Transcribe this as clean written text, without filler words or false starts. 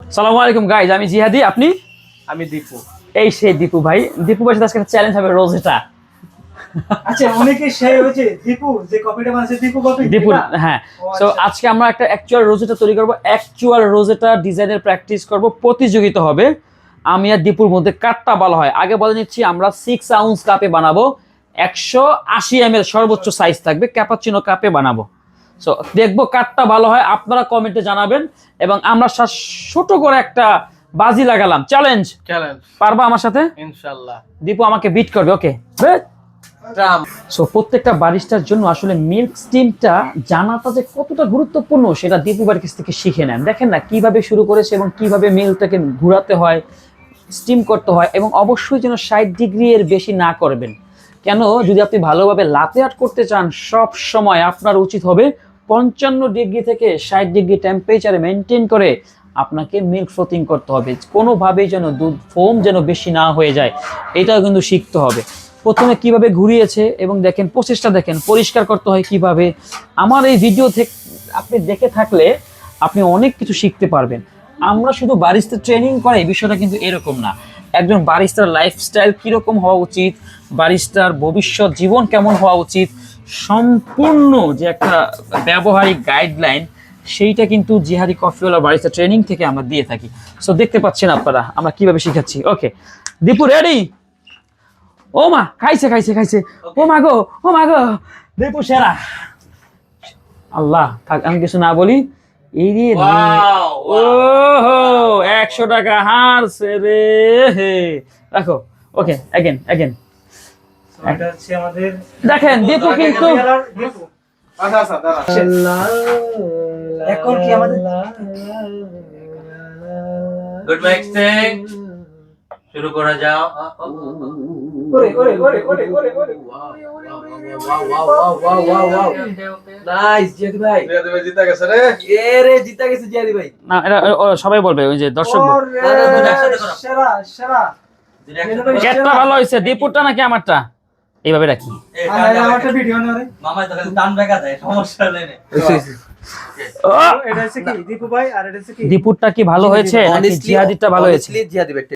আসসালামু আলাইকুম গাইজ, আমি জিহাদি, আপনি? আমি দীপু। এই সেই দীপু ভাই। দীপু ভাই সাথে আজকে চ্যালেঞ্জ হবে রোজেটা। আচ্ছা, অনেকে সেই হয়েছে দীপু যে কপিটা বানাচ্ছে দীপু কপি। দীপু, হ্যাঁ। সো আজকে আমরা একটা অ্যাকচুয়াল রোজেটা তৈরি করব, অ্যাকচুয়াল রোজেটা ডিজাইনের প্র্যাকটিস করব, প্রতিযোগিতা হবে। আমি আর দীপুর মধ্যে কাটটা ভালো হয় আগে বলে নিচ্ছি। আমরা 6 আউন্স কাপে বানাবো, 180 ml সর্বোচ্চ সাইজ থাকবে, ক্যাপাচিনো কাপে বানাবো। সো দেখবো কাটটা ভালো হয়, আপনারা কমেন্টে জানাবেন। এবং আমরা ছোট করে একটা বাজি লাগালাম, চ্যালেঞ্জ। পারবা আমার সাথে? ইনশাআল্লাহ। দীপু আমাকে বিট করবে, ওকে? সো প্রত্যেকটা বারিস্টার জন্য আসলে মিল্ক স্টিমটা জানাটা যে কতটা গুরুত্বপূর্ণ সেটা দীপু বাড়ির কাছ থেকে শিখে নেন। দেখেন না কিভাবে শুরু করেছে এবং কিভাবে মিল্কটাকে ঘোরাতে হয়, স্টিম করতে হয়, এবং অবশ্যই যেন 60 ডিগ্রি এর বেশি না করবেন। কেন? যদি আপনি ভালোভাবে লাতে আর্ট করতে চান, সব সময় আপনার উচিত হবে 55 ডিগ্রি থেকে 60 ডিগ্রি টেম্পারেচারে মেনটেন করে আপনাকে মিল্ক ফ্রোথিং করতে হবে। কোনোভাবেই যেন দুধ ফোম যেন বেশি না হয়ে যায়, এটাও কিন্তু শিখতে হবে। প্রথমে কিভাবে ঘুরিয়েছে এবং দেখেন প্রসেসটা দেখেন, পরিষ্কার করতে হয় কিভাবে। আমার এই ভিডিও থেকে আপনি দেখে থাকলে আপনি অনেক কিছু শিখতে পারবেন। আমরা শুধু বারিস্তা ট্রেনিং করে এই বিষয়টা কিন্তু এরকম না। একজন বারিস্তার লাইফস্টাইল কীরকম হওয়া উচিত, বারিস্তার ভবিষ্যৎ জীবন কেমন হওয়া উচিত, সম্পূর্ণ যে একটা ব্যবহারিক গাইডলাইন, সেইটা কিন্তু জিহাদি কফিওয়ালা বারিস্তা ট্রেনিং থেকে আমরা দিয়ে থাকি। সো দেখতে পাচ্ছেন আপনারা আমরা কিভাবে শিখাচ্ছি। ওকে দীপু, রেডি? ও মা, খাইছে খাইছে খাইছে, ও মা গো, ও মা গো, দীপু সেরা। আল্লাহ থাক, আমি কিছু না বলি। এই রে, ও হো, 100 টাকা হারছে রে। রাখো, ওকে, এগেন এগেন। এটা হচ্ছে আমাদের, দেখেন দীপু কিন্তু আচ্ছা আচ্ছা দাঁড়া। এখন কি আমাদের গুড মিক্সিং শুরু করা যাও। ওরে ওরে ওরে ওরে ওরে ওরে নাইস জিয়াদি ভাই। জিয়াদি ভাই জিতা গেছে রে। এ রে জিতা গেছে জিয়াদি ভাই। না, এটা সবাই বলবে, ওই যে দর্শক বলবে। সেরা সেরা। কেটটা ভালো হয়েছে, দীপুরটা নাকি আমারটা? এইভাবে রাখি। আমারটা ভিডিও না রে মামা তো খালি টান বেকা দেয়, সমস্যা নেই। এটা হচ্ছে কি দীপু ভাই, আর এটা হচ্ছে কি দীপুরটা কি ভালো হয়েছে নাকি জিহাদিটা ভালো হয়েছে? জিয়াদি ভাই